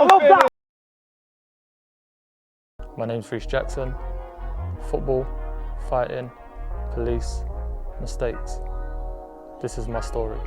I love that. My name's Reece Jackson. Football, fighting, police, mistakes. This is my story.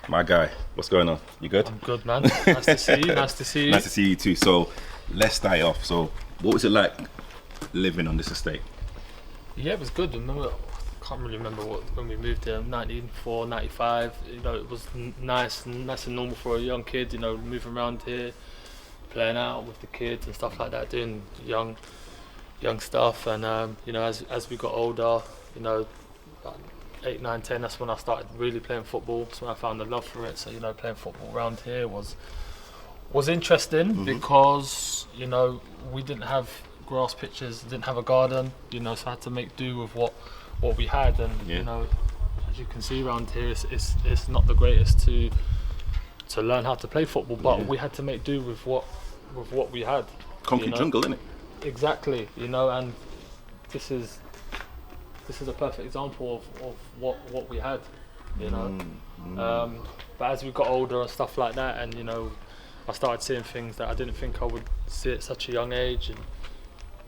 My guy, what's going on? You good? I'm good, man. Nice to see you. Nice to see you. Nice to see you too. So let's start off. So what was it like living on this estate? Yeah, it was good. I can't really remember when we moved here, 94, 95. You know, it was nice and normal for a young kid. You know, moving around here, playing out with the kids and stuff like that, doing young stuff. And you know, as we got older, you know, 8, 9, 10, that's when I started really playing football. That's when I found the love for it. So, you know, playing football around here was interesting because, you know, we didn't have grass pitches, didn't have a garden, you know, so I had to make do with what we had. And, you know, as you can see around here, it's not the greatest to learn how to play football, but we had to make do with what we had. Concrete jungle, innit? Exactly, you know, and this is a perfect example of what we had, you know. But as we got older and stuff like that, and you know, I started seeing things that I didn't think I would see at such a young age,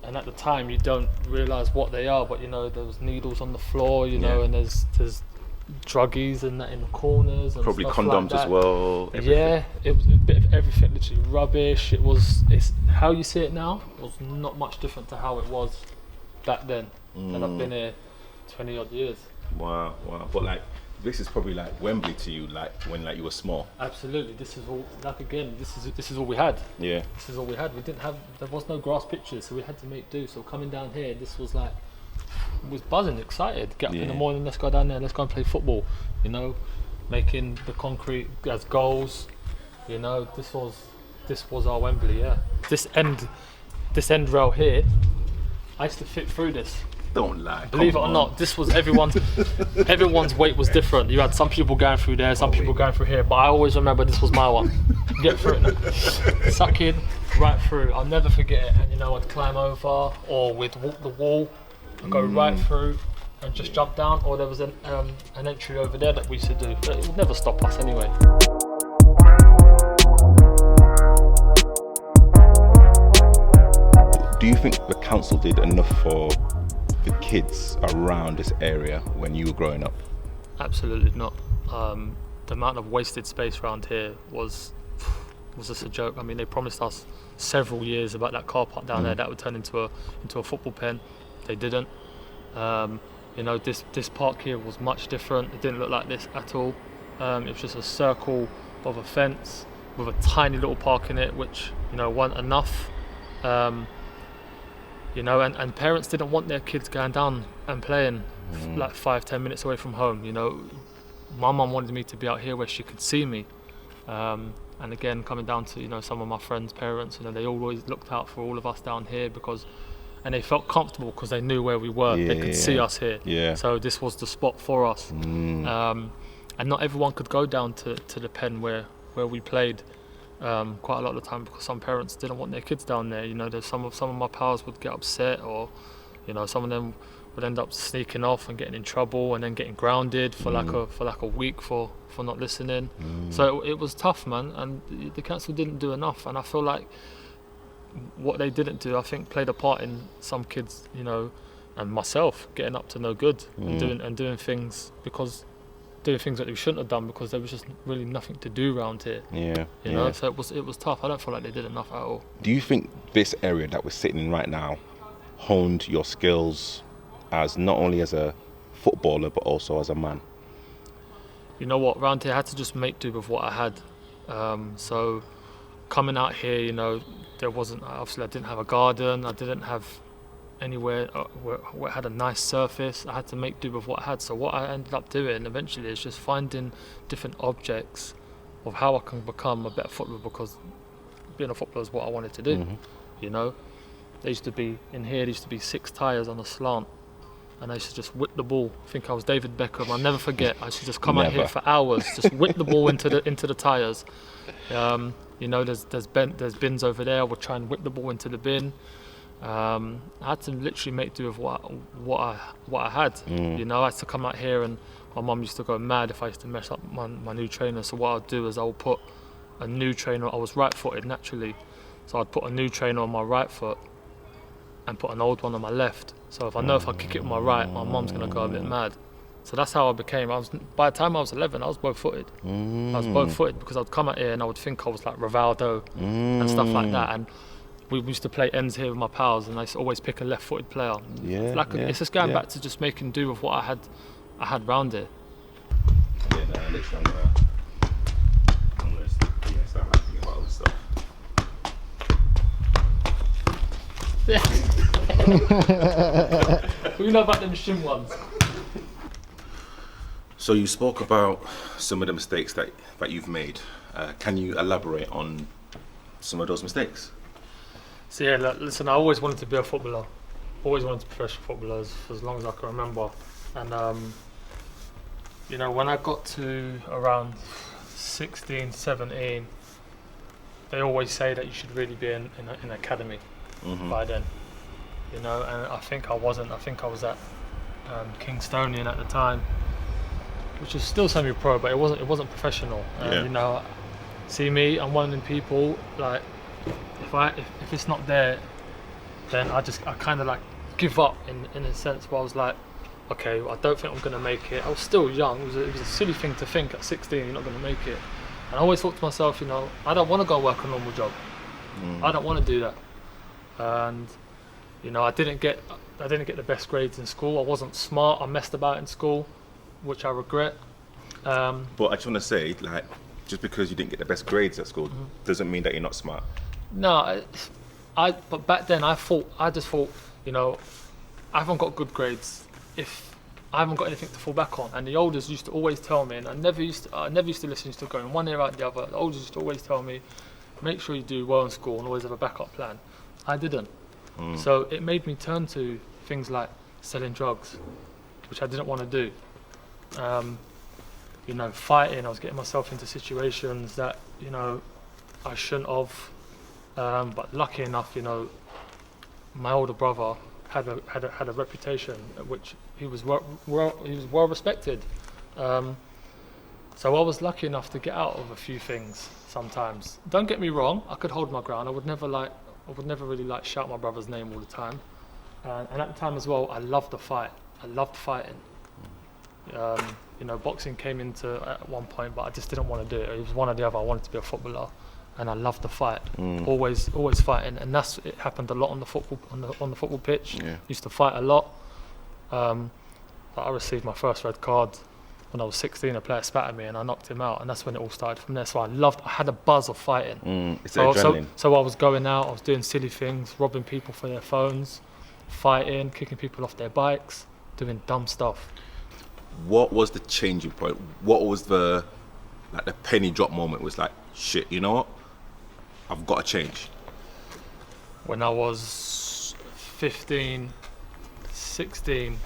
and at the time you don't realise what they are, but you know, there was needles on the floor, you know, and there's druggies and that in the corners, and probably stuff condoms like as well. Everything. Yeah, it was a bit of everything, literally rubbish. It's how you see it now was not much different to how it was back then. And I've been here 20 odd years. Wow. But like, this is probably like Wembley to you, like when like you were small. Absolutely. This is all, like, again, this is all we had. Yeah. This is all we had. There was no grass pitches, so we had to make do. So coming down here, this was like, was buzzing, excited. Get up in the morning, let's go down there, let's go and play football. You know, making the concrete as goals. You know, this was our Wembley. Yeah. This end rail here, I used to fit through this. Don't lie. Believe it or not, this was everyone's weight was different. You had some people going through there, some people going through here, but I always remember this was my one. Get through it. Suck in, right through. I'll never forget it. And you know, I'd climb over, or we'd walk the wall, and go right through, and just jump down, or there was an entry over there that we used to do. But it would never stop us anyway. Do you think the council did enough for the kids around this area when you were growing up? Absolutely not. The amount of wasted space around here was just a joke. I mean, they promised us several years about that car park down there that would turn into a football pen. They didn't. You know, this park here was much different. It didn't look like this at all. It was just a circle of a fence with a tiny little park in it, which, you know, wasn't enough. You know, and parents didn't want their kids going down and playing like 5-10 minutes away from home. You know, my mum wanted me to be out here where she could see me. And again, coming down to, you know, some of my friends' parents, you know, they always looked out for all of us down here and they felt comfortable because they knew where we were. They could see us here. Yeah. So this was the spot for us. And not everyone could go down to the pen where we played. Quite a lot of the time, because some parents didn't want their kids down there. You know, there's some of my pals would get upset, or you know, some of them would end up sneaking off and getting in trouble, and then getting grounded for like a week for not listening. So it was tough, man, and the council didn't do enough. And I feel like what they didn't do, I think, played a part in some kids, you know, and myself getting up to no good and doing things that we shouldn't have done, because there was just really nothing to do around here. You know, so it was tough. I don't feel like they did enough at all. Do you think this area that we're sitting in right now honed your skills as not only as a footballer but also as a man? You know what, around here I had to just make do with what I had. So coming out here, you know, obviously I didn't have a garden, I didn't have anywhere where it had a nice surface. I had to make do with what I had. So what I ended up doing eventually is just finding different objects of how I can become a better footballer, because being a footballer is what I wanted to do. You know, there used to be 6 tyres on a slant and I used to just whip the ball. I think I was David Beckham. I'll never forget. I used to just come out here Never. for hours, just whip the ball into the tyres. You know, there's bins over there. I would try and whip the ball into the bin. I had to literally make do with what I had. You know, I had to come out here, and my mum used to go mad if I used to mess up my new trainer. So what I'd do is I would put a new trainer. I was right-footed naturally, so I'd put a new trainer on my right foot and put an old one on my left. So if I know if I kick it with my right, my mum's gonna go a bit mad. So that's how I became. By the time I was 11, I was both-footed. I was both-footed because I'd come out here and I would think I was like Rivaldo and stuff like that. And we used to play ends here with my pals, and I used to always pick a left-footed player. It's just going back to just making do with what I had round here. Yeah, no, literally, I'm gonna start thinking about all this stuff. What do you know about them shim ones? So you spoke about some of the mistakes that you've made. Can you elaborate on some of those mistakes? So yeah, listen, I always wanted to be a footballer. Always wanted to be a professional footballer for as long as I can remember. And you know, when I got to around 16, 17, they always say that you should really be in an academy by then. You know, and I think I wasn't. I think I was at Kingstonian at the time, which is still semi-pro, but it wasn't professional. You know, see me, I'm one of them people, like, if it's not there, then I kind of like give up in a sense where I was like, okay, well, I don't think I'm going to make it. I was still young. It was a silly thing to think at 16 you're not going to make it. And I always thought to myself, you know, I don't want to go and work a normal job. I don't want to do that. And you know, I didn't get the best grades in school. I wasn't smart. I messed about in school, which I regret. But I just want to say, like, just because you didn't get the best grades at school doesn't mean that you're not smart. No, but back then I just thought, you know, I haven't got good grades if I haven't got anything to fall back on. And the elders used to always tell me, and I never used to listen, used to go in one ear out the other. The elders used to always tell me, make sure you do well in school and always have a backup plan. I didn't. So it made me turn to things like selling drugs, which I didn't want to do. You know, fighting. I was getting myself into situations that, you know, I shouldn't have. But lucky enough, you know, my older brother had a reputation at which he was well respected. So I was lucky enough to get out of a few things sometimes. Don't get me wrong, I could hold my ground. I would never really like shout my brother's name all the time. And at the time as well, I loved the fight. I loved fighting. You know, boxing came into at one point, but I just didn't want to do it. It was one or the other. I wanted to be a footballer, and I loved the fight. Always fighting, and it happened a lot on the football pitch. Used to fight a lot. But I received my first red card when I was 16. A player spat at me, and I knocked him out, and that's when it all started from there. So I had a buzz of fighting. It's adrenaline. So I was going out, I was doing silly things, robbing people for their phones, fighting, kicking people off their bikes, doing dumb stuff. What was the changing point? What was the penny drop moment? Was like, shit, you know what? I've got to change. When I was 15, 16,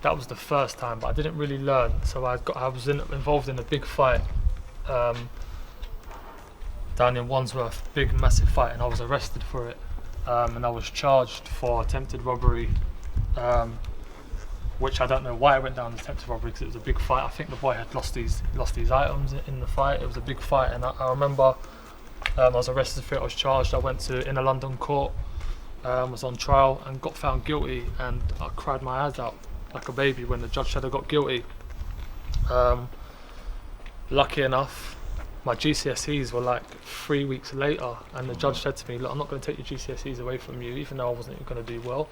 that was the first time, but I didn't really learn. So I was involved in a big fight down in Wandsworth, big massive fight, and I was arrested for it. And I was charged for attempted robbery, which I don't know why I went down as attempted robbery, because it was a big fight. I think the boy had lost these items in the fight. It was a big fight, and I remember I was arrested for it. I was charged. I went to inner London court, was on trial, and got found guilty. And I cried my eyes out like a baby when the judge said I got guilty. Lucky enough, my GCSEs were like 3 weeks later, and the judge said to me, "Look, I'm not going to take your GCSEs away from you, even though I wasn't going to do well."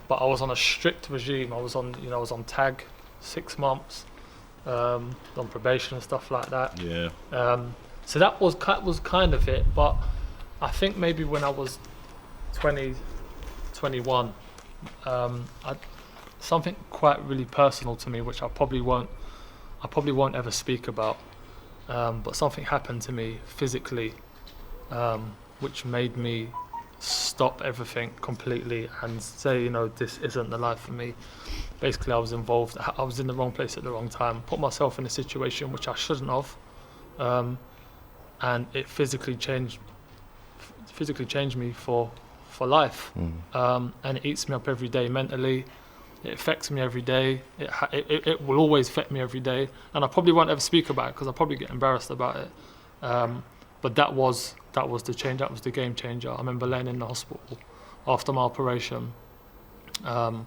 But I was on a strict regime. I was on tag, 6 months, on probation and stuff like that. Yeah. So that was kind of it. But I think maybe when I was 20, 21, something quite really personal to me, which I probably won't ever speak about. But something happened to me physically, which made me stop everything completely and say, you know, this isn't the life for me. Basically, I was involved. I was in the wrong place at the wrong time. Put myself in a situation which I shouldn't have, and it physically changed me for life. And it eats me up every day mentally. It affects me every day. It will always affect me every day, and I probably won't ever speak about it because I'll probably get embarrassed about it. But that was the change. That was the game changer. I remember laying in the hospital after my operation, and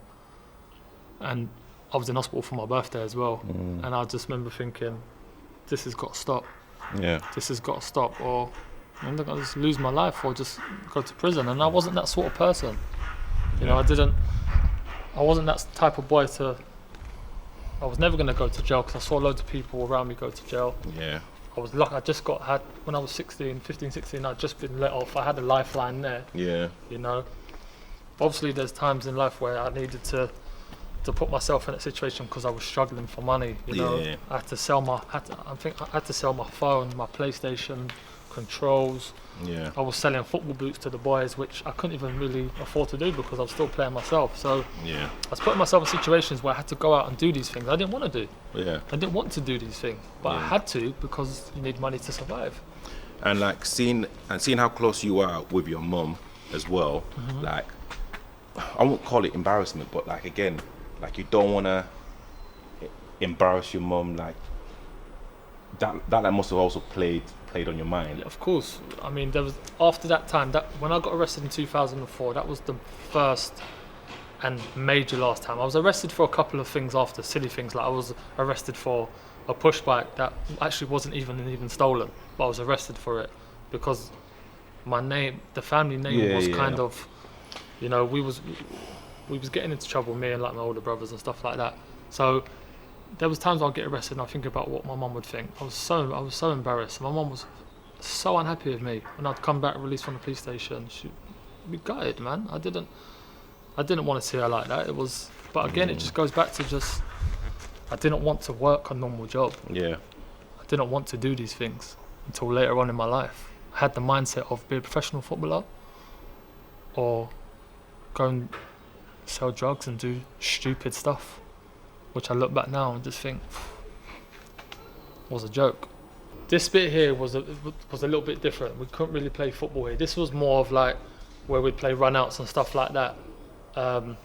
I was in hospital for my birthday as well. And I just remember thinking, this has got to stop. Yeah. This has got to stop, or I'm going to just lose my life or just go to prison. And I wasn't that sort of person. You know, I wasn't that type of boy I was never going to go to jail because I saw loads of people around me go to jail. Yeah. I was lucky. When I was 15, 16, I'd just been let off. I had a lifeline there. Yeah. You know, obviously there's times in life where I needed to put myself in that situation because I was struggling for money. You know, Yeah. I had to sell my phone, my PlayStation, controls. Yeah. I was selling football boots to the boys, which I couldn't even really afford to do because I was still playing myself. So Yeah. I was putting myself in situations where I had to go out and do these things I didn't want to do. Yeah. I didn't want to do these things, but I Yeah. had to because you need money to survive. And like seeing how close you are with your mum as well, like I won't call it embarrassment, but like again, like you don't want to embarrass your mum, like that must have also played on your mind. Yeah, of course. I mean, there was after that time, that when I got arrested in 2004, that was the first and major last time. I was arrested for a couple of things after, silly things, like I was arrested for a push bike that actually wasn't even stolen, but I was arrested for it because my name, the family name was kind of, you know, we was getting into trouble, me and like my older brothers and stuff like that. So there was times I'd get arrested and I'd think about what my mum would think. I was so embarrassed. My mum was so unhappy with me when I'd come back released from the police station. She'd be gutted, man. I didn't want to see her like that. But again, it just goes back to just, I didn't want to work a normal job. Yeah. I didn't want to do these things until later on in my life. I had the mindset of being a professional footballer or go and sell drugs and do stupid stuff, which I look back now and just think was a joke. This bit here was a little bit different. We couldn't really play football here. This was more of like where we'd play run-outs and stuff like that, and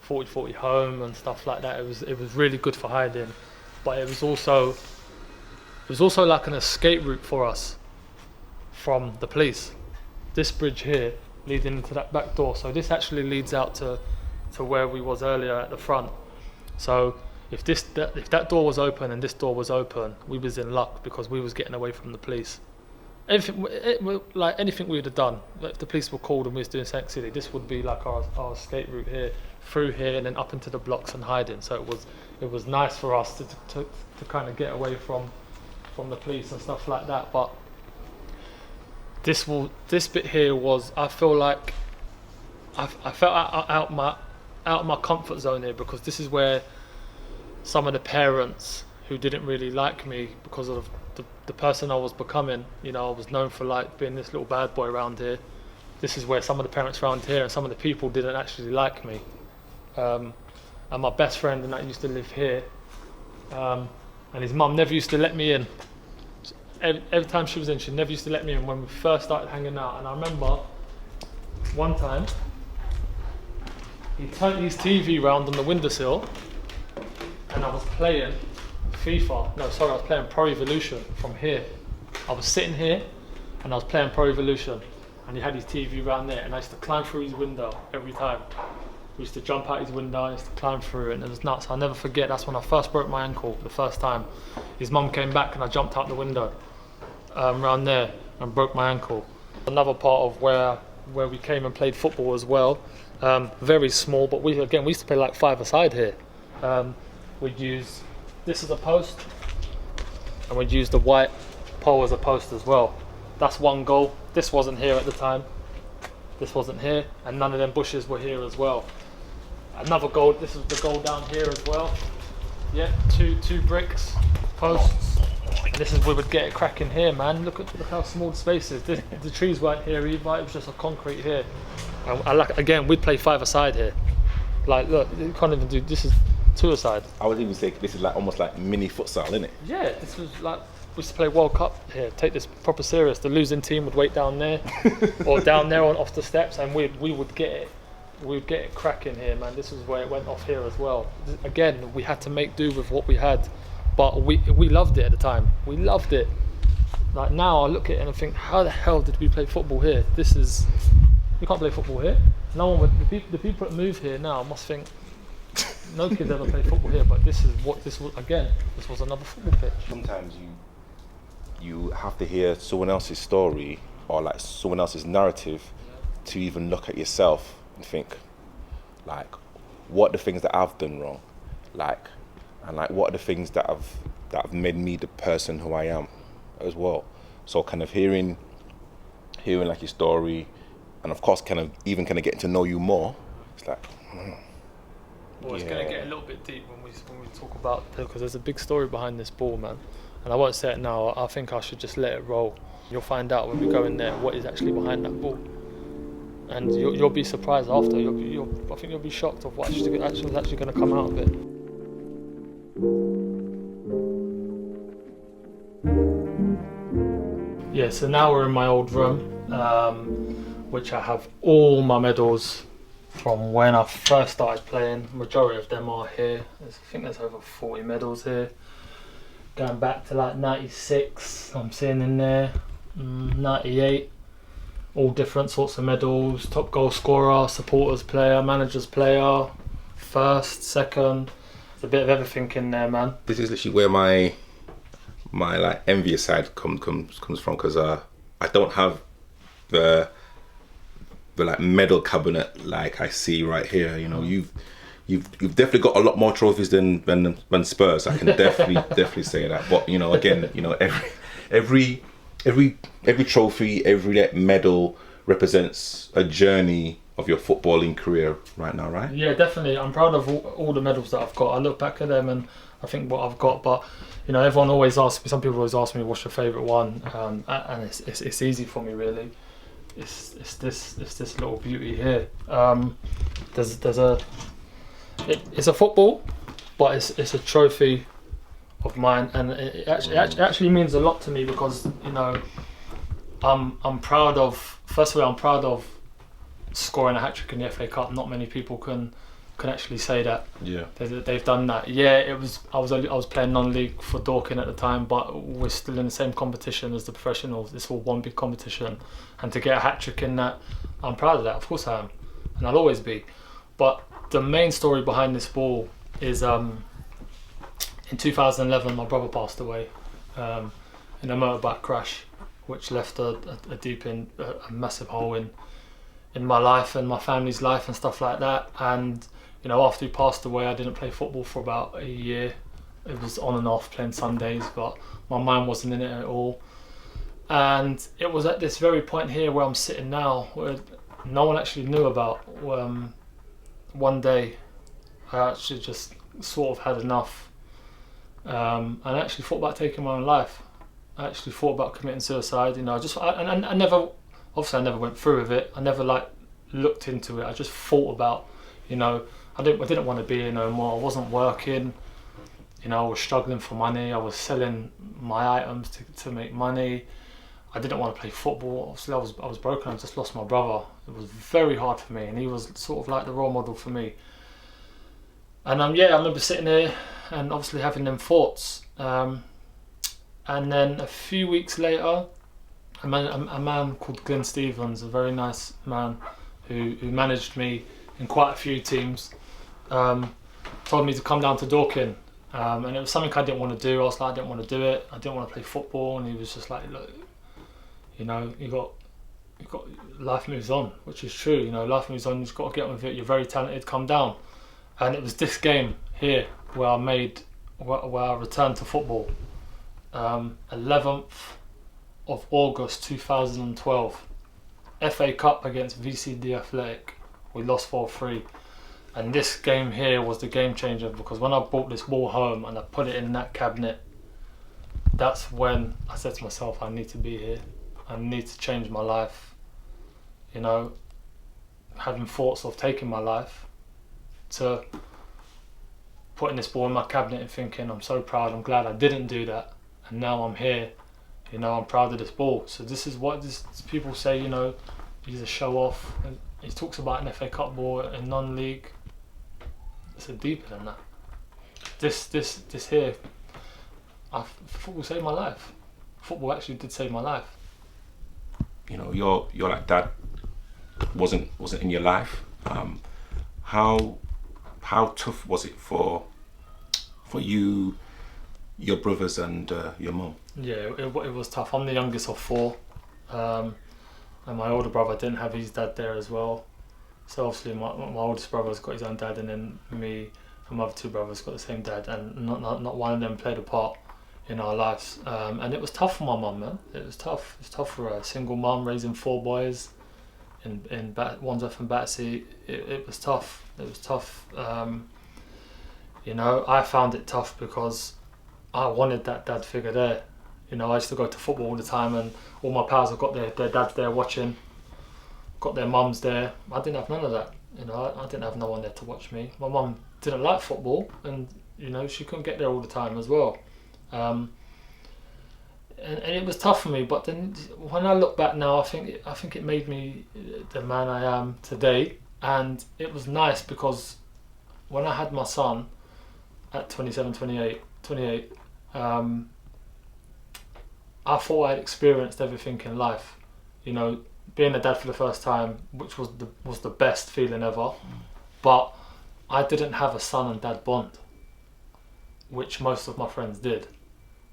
40-40 home and stuff like that. It was really good for hiding, but it was also like an escape route for us from the police. This bridge here leading into that back door. So this actually leads out to where we was earlier at the front. So if that door was open and this door was open, we was in luck because we was getting away from the police. Anything we would have done, if the police were called and we was doing something silly, this would be like our escape route here, through here and then up into the blocks and hiding. So it was nice for us to kind of get away from the police and stuff like that. But this bit here was, I feel like I felt out my comfort zone here because this is where some of the parents who didn't really like me because of the person I was becoming, you know, I was known for like being this little bad boy around here. This is where some of the parents around here and some of the people didn't actually like me. And my best friend and that used to live here, and his mum never used to let me in. Every time she was in, she never used to let me in when we first started hanging out. And I remember one time he turned his TV round on the windowsill and I was playing FIFA. No, sorry, I was playing Pro Evolution from here. I was sitting here and I was playing Pro Evolution and he had his TV round there and I used to climb through his window every time. We used to jump out his window, I used to climb through it and it was nuts. I'll never forget, that's when I first broke my ankle the first time. His mum came back and I jumped out the window around there and broke my ankle. Another part of where we came and played football as well, very small, but we used to play like 5-a-side here. We'd use this as a post and we'd use the white pole as a post as well. That's one goal. This wasn't here at the time. This wasn't here and none of them bushes were here as well. Another goal, this is the goal down here as well. Yeah, two bricks, posts, This is where we'd get it cracking here, man. Look how small the space is. The trees weren't here either. It was just a concrete here. I like, again, we'd play 5-a-side here. Like, look, you can't even do. This is 2-a-side. I would even say this is like almost like mini futsal, isn't it? Yeah, this was like, we used to play World Cup here. Take this proper serious. The losing team would wait down there, or down there on off the steps, and we would get it. We'd get it cracking here, man. This is where it went off here as well. Again, we had to make do with what we had. But we loved it at the time. We loved it. Like now I look at it and I think, how the hell did we play football here? We can't play football here. No one would, the people that move here now must think, no kids ever play football here, but this was another football pitch. Sometimes you have to hear someone else's story or like someone else's narrative to even look at yourself and think, like, what are the things that I've done wrong? And what are the things that have made me the person who I am as well. So kind of hearing like your story, and of course kind of getting to know you more, it's like well, it's going to get a little bit deep when we talk about, because there's a big story behind this ball, man, and I won't say it now. I think I should just let it roll. You'll find out when we go in there what is actually behind that ball, and you'll be surprised after. I think you'll be shocked of what actually going to come out of it. Yeah, so now we're in my old room, which I have all my medals from when I first started playing. Majority of them are here. I think there's over 40 medals here. Going back to like 96, I'm seeing in there, 98, all different sorts of medals. Top goal scorer, supporters player, managers player, first, second. There's a bit of everything in there, man. This is literally where my like envious side comes from, because I don't have the like medal cabinet like I see right here. You know, you've definitely got a lot more trophies than Spurs. I can definitely say that. But you know, again, you know, every trophy, every medal represents a journey of your footballing career right now, right? Yeah, definitely. I'm proud of all the medals that I've got. I look back at them and I think what I've got, but you know, everyone always asks me. Some people always ask me, "What's your favourite one?" And it's easy for me, really. It's this little beauty here. It's a football, but it's a trophy of mine, and it actually means a lot to me, because you know, I'm proud of. First of all, I'm proud of scoring a hat trick in the FA Cup. Not many people can actually say that. Yeah, they've done that. Yeah, it was. I was playing non-league for Dorking at the time, but we're still in the same competition as the professionals. It's all one big competition, and to get a hat trick in that, I'm proud of that. Of course I am, and I'll always be. But the main story behind this ball is in 2011, my brother passed away in a motorbike crash, which left a massive hole in my life and my family's life and stuff like that. And you know, after he passed away, I didn't play football for about a year. It was on and off, playing Sundays, but my mind wasn't in it at all. And it was at this very point here where I'm sitting now, where no one actually knew about. One day, I actually just sort of had enough, and I actually thought about taking my own life. I actually thought about committing suicide. You know, I never, obviously I never went through with it. I never like looked into it. I just thought about, you know, I didn't want to be here no more. I wasn't working. You know, I was struggling for money. I was selling my items to make money. I didn't want to play football. Obviously, I was broken. I just lost my brother. It was very hard for me, and he was sort of like the role model for me. And I remember sitting there and obviously having them thoughts. And then a few weeks later, a man called Glenn Stevens, a very nice man who managed me in quite a few teams, told me to come down to Dorking. And it was something I didn't want to do. I was like, I didn't want to do it. I didn't want to play football. And he was just like, look, you know, you got life moves on, which is true. You know, life moves on. You've got to get on with it. You're very talented. Come down. And it was this game here where I returned to football. 11th of August 2012, FA Cup against VCD Athletic. We lost 4-3. And this game here was the game changer, because when I brought this ball home and I put it in that cabinet, that's when I said to myself, I need to be here. I need to change my life. You know, having thoughts of taking my life, to putting this ball in my cabinet and thinking, I'm so proud, I'm glad I didn't do that, and now I'm here. You know, I'm proud of this ball. So this is what people say, you know, he's a show off. And he talks about an FA Cup ball in non-league. It's deeper than that. This here, football saved my life. Football actually did save my life. You know, your like dad wasn't in your life. How tough was it for you, your brothers and your mum? Yeah, it was tough. I'm the youngest of four, and my older brother didn't have his dad there as well. So obviously my oldest brother's got his own dad, and then me and my other two brothers got the same dad, and not one of them played a part in our lives. And it was tough for my mum, man. It was tough. It was tough for her. Single mum raising four boys in Wandsworth and Battersea. It was tough. It was tough. You know, I found it tough because I wanted that dad figure there. You know, I used to go to football all the time, and all my pals have got their dads there watching, got their mums there. I didn't have none of that. You know, I didn't have no one there to watch me. My mum didn't like football, and you know, she couldn't get there all the time as well. And it was tough for me. But then when I look back now, I think it made me the man I am today. And it was nice because when I had my son at 28, I thought I'd experienced everything in life. You know, being a dad for the first time, which was the best feeling ever. But I didn't have a son and dad bond, which most of my friends did.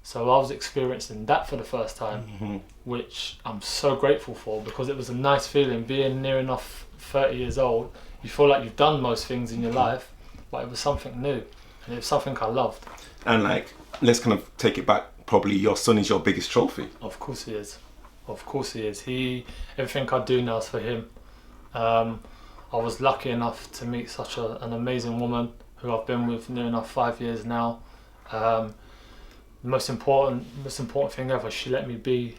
So I was experiencing that for the first time, which I'm so grateful for, because it was a nice feeling being near enough 30 years old. You feel like you've done most things in your life, but it was something new, and it was something I loved. And like, let's kind of take it back. Probably your son is your biggest trophy. Of course he is. Of course he is. Everything I do now is for him. I was lucky enough to meet such an amazing woman who I've been with near enough 5 years now. The most important thing ever, she let me be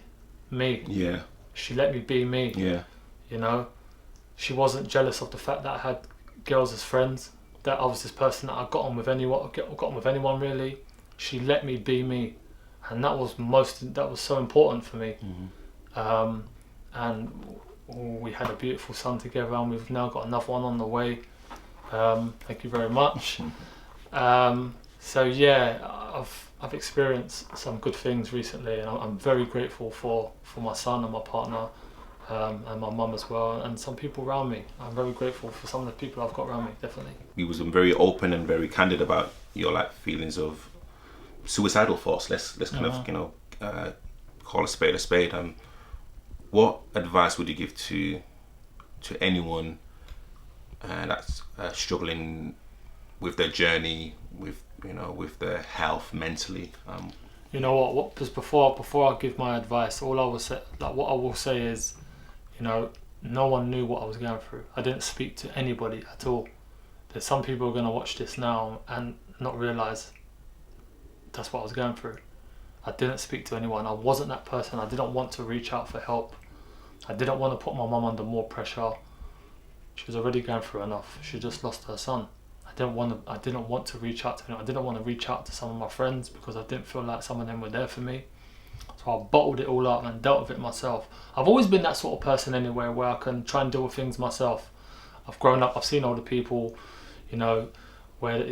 me. Yeah. She let me be me. Yeah. You know, she wasn't jealous of the fact that I had girls as friends, that I was this person that I got on with anyone really. She let me be me, and that was so important for me. And we had a beautiful son together, and we've now got another one on the way. Thank you very much. So yeah, I've experienced some good things recently, and I'm very grateful for my son and my partner, and my mum as well, and some people around me. I'm very grateful for some of the people I've got around me, definitely. You was very open and very candid about your like feelings of suicidal thoughts. Let's kind of, you know, call a spade. What advice would you give to anyone that's struggling with their journey, with their health mentally? You know what? Just before I give my advice, what I will say is, you know, no one knew what I was going through. I didn't speak to anybody at all. There's some people who are going to watch this now and not realise that's what I was going through. I didn't speak to anyone. I wasn't that person. I didn't want to reach out for help. I didn't want to put my mum under more pressure. She was already going through enough. She just lost her son. I didn't want to reach out to anyone. I didn't want to reach out to some of my friends because I didn't feel like some of them were there for me. So I bottled it all up and dealt with it myself. I've always been that sort of person anyway, where I can try and deal with things myself. I've grown up, I've seen older people, you know, where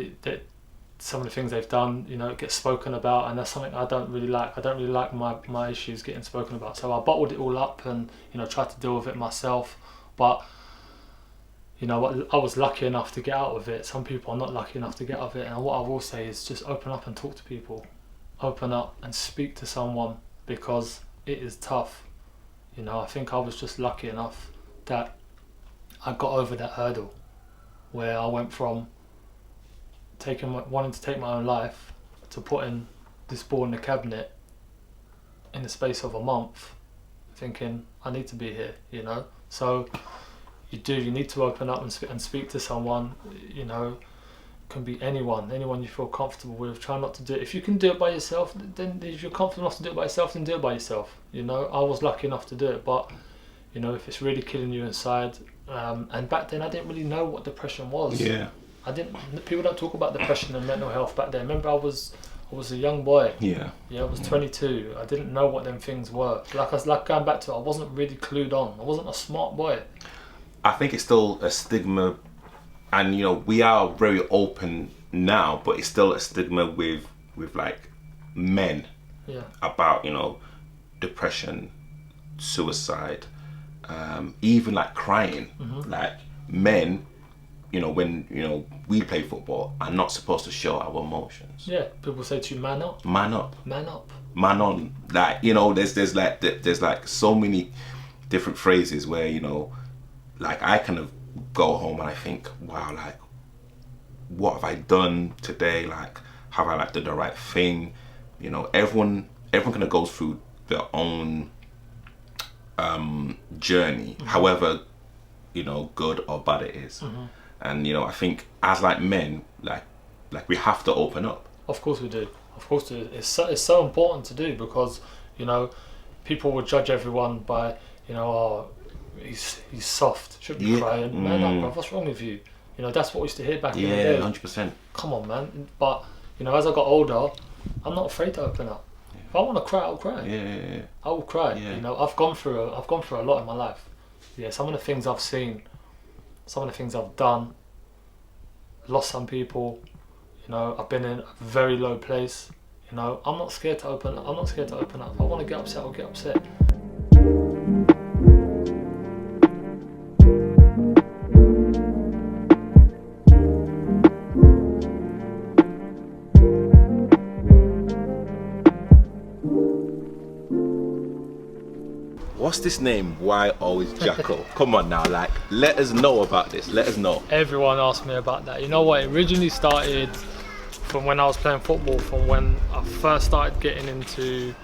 some of the things they've done, you know, it gets spoken about, and that's something I don't really like. I don't really like my issues getting spoken about. So I bottled it all up and, you know, tried to deal with it myself. But, you know, I was lucky enough to get out of it. Some people are not lucky enough to get out of it. And what I will say is just open up and talk to people. Open up and speak to someone, because it is tough. You know, I think I was just lucky enough that I got over that hurdle, where I went from wanting to take my own life to putting this ball in the cabinet in the space of a month, thinking I need to be here, you know. So you need to open up and speak to someone, you know, can be anyone you feel comfortable with. Try not to do it. If you can do it by yourself, then if you're comfortable enough to do it by yourself, then do it by yourself. You know, I was lucky enough to do it, but you know, if it's really killing you inside, and back then I didn't really know what depression was. Yeah. People don't talk about depression and mental health back then. Remember, I was a young boy. Yeah. Yeah, I was 22. I didn't know what them things were. Like going back to it, I wasn't really clued on. I wasn't a smart boy. I think it's still a stigma, and you know, we are very open now, but it's still a stigma with like men. Yeah. About, you know, depression, suicide, even like crying. Like men, you know, when, you know, we play football, are not supposed to show our emotions. Yeah, people say to you, man up. Man up. Man up. Man on. Like, you know, there's like so many different phrases where, you know, like I kind of go home and I think, wow, like, what have I done today? Like, have I like done the right thing? You know, everyone kind of goes through their own journey, however, you know, good or bad it is. And you know, I think as like men, like we have to open up. Of course we do. Of course we do. It's so important to do, because you know, people will judge everyone by, you know, oh, he's soft, shouldn't be crying. Man up, bro, what's wrong with you? You know, that's what we used to hear back in the day. 100%. Come on, man. But you know, as I got older, I'm not afraid to open up. If I want to cry, I'll cry. Yeah. I will cry. Yeah. You know, I've gone through a lot in my life. Yeah, some of the things I've seen, some of the things I've done, lost some people. You know, I've been in a very low place. You know, I'm not scared to open up. If I want to get upset, I'll get upset. What's this name? Why always Jacko? Come on now, like, let us know about this. Let us know. Everyone asked me about that. You know what? It originally started from when I was playing football, from when I first started getting into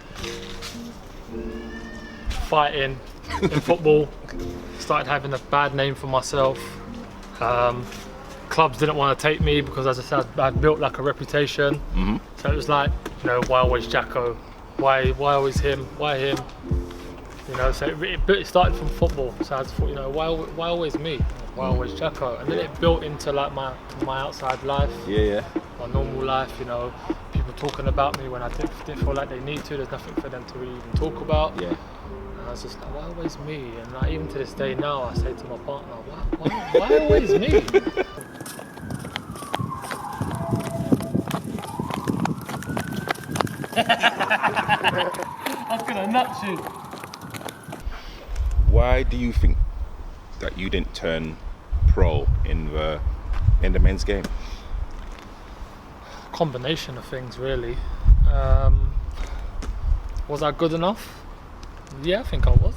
fighting in football. Started having a bad name for myself. Clubs didn't want to take me because, as I said, I'd built like a reputation. So it was like, you know, why always Jacko? Why always him? Why him? You know, so it started from football. So I just thought, you know, why always me? Why always Jacko? And then it built into like my outside life. Yeah. My normal life, you know, people talking about me when I didn't feel like they need to. There's nothing for them to really even talk about. Yeah. And I was just like, why always me? And like, even to this day now, I say to my partner, why always me? I'm gonna nut you. Why do you think that you didn't turn pro in the men's game? Combination of things, really. Was I good enough? Yeah, I think I was.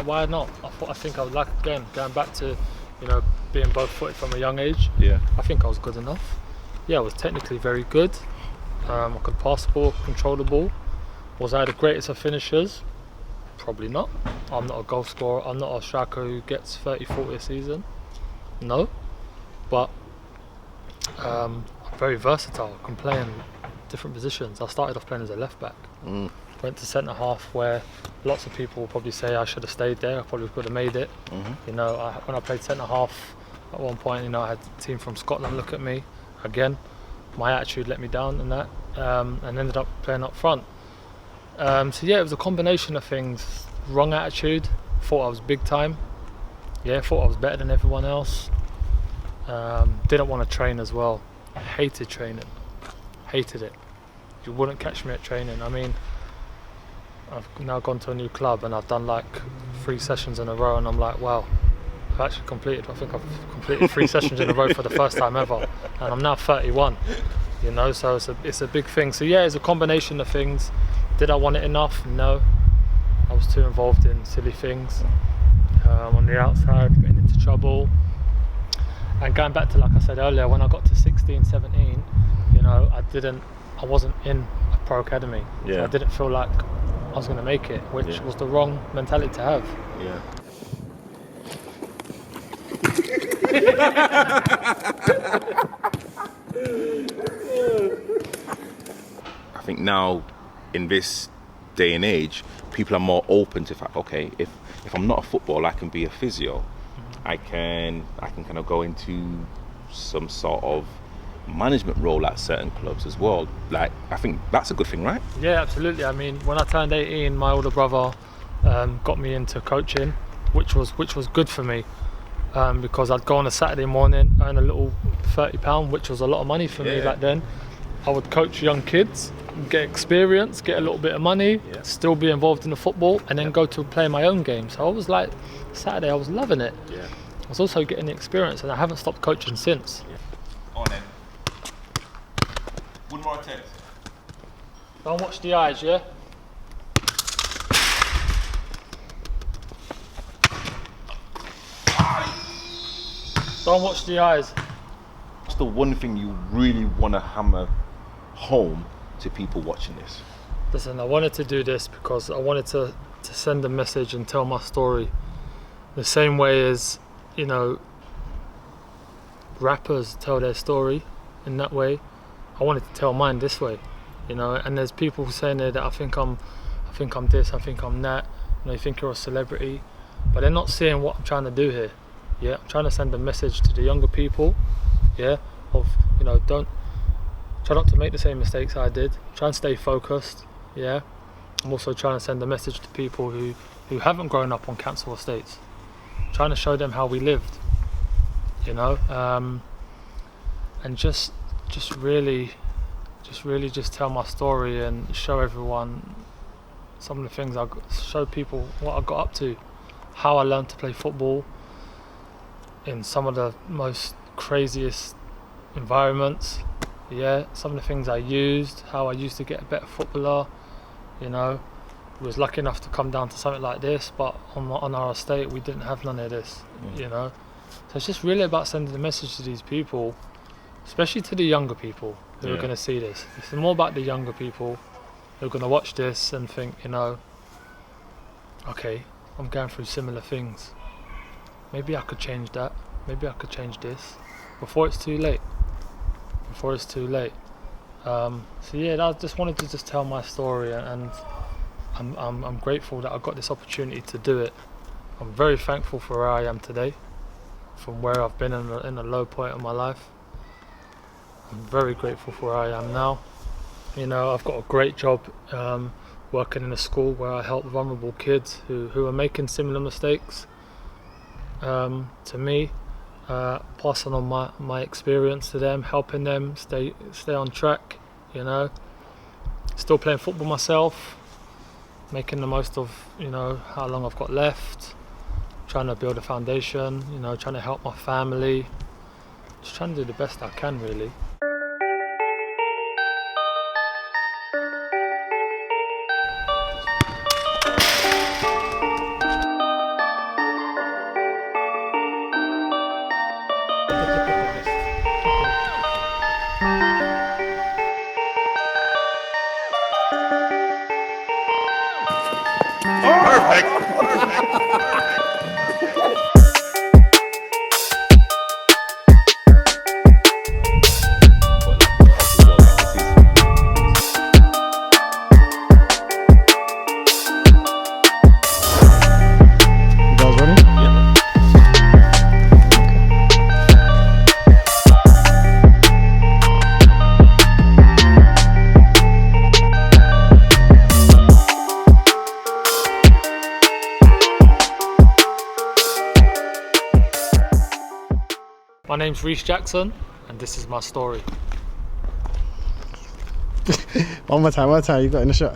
Why not? I think I was, like, again, going back to, you know, being both-footed from a young age. Yeah. I think I was good enough. Yeah, I was technically very good. I could pass the ball, control the ball. Was I the greatest of finishers? Probably not. I'm not a goal scorer. I'm not a striker who gets 30, 40 a season. No. But I'm very versatile. I can play in different positions. I started off playing as a left back. Went to centre half, where lots of people will probably say I should have stayed there. I probably could have made it. You know, when I played centre half, at one point, you know, I had a team from Scotland look at me. Again, my attitude let me down in that, and ended up playing up front. So yeah, it was a combination of things. Wrong attitude. Thought I was big time. Yeah, thought I was better than everyone else. Didn't want to train as well. Hated training. Hated it. You wouldn't catch me at training. I mean, I've now gone to a new club and I've done like 3 sessions in a row, and I'm like, wow, I think I've completed 3 sessions in a row for the first time ever, and I'm now 31. You know, so it's a big thing. So yeah, it's a combination of things. Did I want it enough? No. I was too involved in silly things on the outside, getting into trouble. And going back to, like I said earlier, when I got to 16, 17, you know, I wasn't in a pro academy. Yeah. So I didn't feel like I was going to make it, which was the wrong mentality to have. Yeah. I think now, in this day and age, people are more open to fact. Okay, if I'm not a footballer, I can be a physio. I can kind of go into some sort of management role at certain clubs as well. Like, I think that's a good thing, right? Yeah, absolutely. I mean, when I turned 18, my older brother got me into coaching, which was good for me, because I'd go on a Saturday morning, earn a little £30, which was a lot of money for me back then. I would coach young kids, get experience, get a little bit of money, still be involved in the football, and then go to play my own game. So I was like, Saturday, I was loving it. I was also getting the experience, and I haven't stopped coaching since. On then. One more attempt. Don't watch the eyes, yeah? Don't watch the eyes. What's the one thing you really want to hammer home to people watching this? Listen, I wanted to do this because I wanted to send a message and tell my story the same way as, you know, rappers tell their story in that way. I wanted to tell mine this way, you know. And there's people saying there that I think I'm this, I think I'm that. You know, you think you're a celebrity, but they're not seeing what I'm trying to do here. Yeah, I'm trying to send a message to the younger people. Yeah, of, you know, try not to make the same mistakes I did. Try and stay focused. Yeah, I'm also trying to send a message to people who haven't grown up on council estates. Trying to show them how we lived. You know, and just really tell my story and show everyone some of the things show people what I got up to, how I learned to play football in some of the most craziest environments. Yeah, some of the things I used, how I used to get a better footballer. You know, was lucky enough to come down to something like this, but on our estate we didn't have none of this. You know, so it's just really about sending a message to these people, especially to the younger people who are going to see this. It's more about the younger people who are going to watch this and think, you know, okay, I'm going through similar things. Maybe I could change that. Maybe I could change this before it's too late. So yeah, I just wanted to tell my story, and I'm grateful that I got this opportunity to do it. I'm very thankful for where I am today, from where I've been in a low point of my life. I'm very grateful for where I am now. You know, I've got a great job working in a school where I help vulnerable kids who are making similar mistakes to me, passing on my experience to them, helping them stay on track. You know, still playing football myself, making the most of, you know, how long I've got left, trying to build a foundation, you know, trying to help my family, just trying to do the best I can, really. My name's Reece Jackson, and this is my story. One more time, you got in the shot.